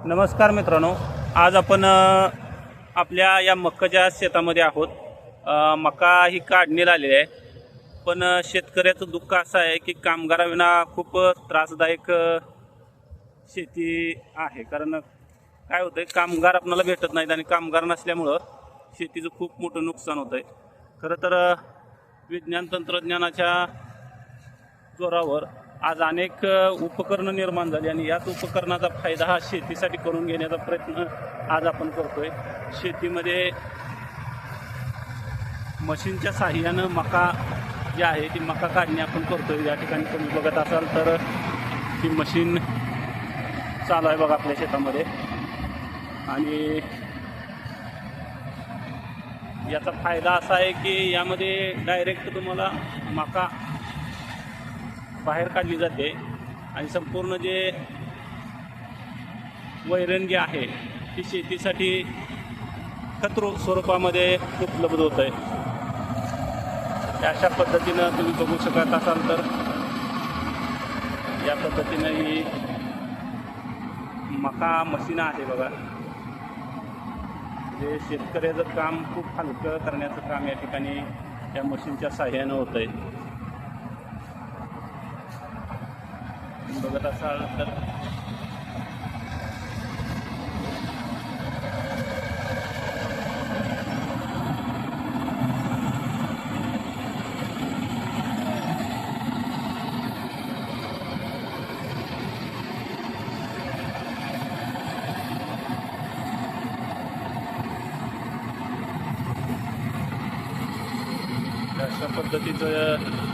नमस्कार मित्रांनो, आज आपण आपल्या या मक्काच्या शेतामध्ये आहोत. मका ही काढणीला आलेली आहे, पण शेतकऱ्याचं दुःख असं आहे की कामगाराविना खूप त्रासदायक शेती आहे. कारण काय होतं आहे, कामगार आपल्याला भेटत नाहीत आणि कामगार नसल्यामुळं शेतीचं खूप मोठं नुकसान होतं आहे. खरं तर विज्ञान तंत्रज्ञानाच्या जोरावर आज अनेक उपकरणं निर्माण झाली आणि याच उपकरणाचा फायदा हा शेतीसाठी करून घेण्याचा प्रयत्न आज आपण करतोय. शेतीमध्ये मशीनच्या साहाय्यानं मका जी आहे ती मका काढणी आपण करतोय. या ठिकाणी तुम्ही बघत असाल तर ही मशीन चालू आहे बघा आपल्या शेतामध्ये. आणि याचा फायदा असा आहे की यामध्ये डायरेक्ट तुम्हाला मका बाहेर काढली जाते आणि संपूर्ण जे वैरण जे आहे ती शेतीसाठी खत स्वरूपामध्ये उपलब्ध होत आहे. अशा पद्धतीनं तुम्ही बघू शकत असाल तर या पद्धतीनं ही मका मशीन आहे बघा. जे शेतकऱ्याचं काम खूप हलकं करण्याचं काम या ठिकाणी या मशीनच्या साहाय्यानं होत आहे. बघत असाल तर अशा पद्धतीचं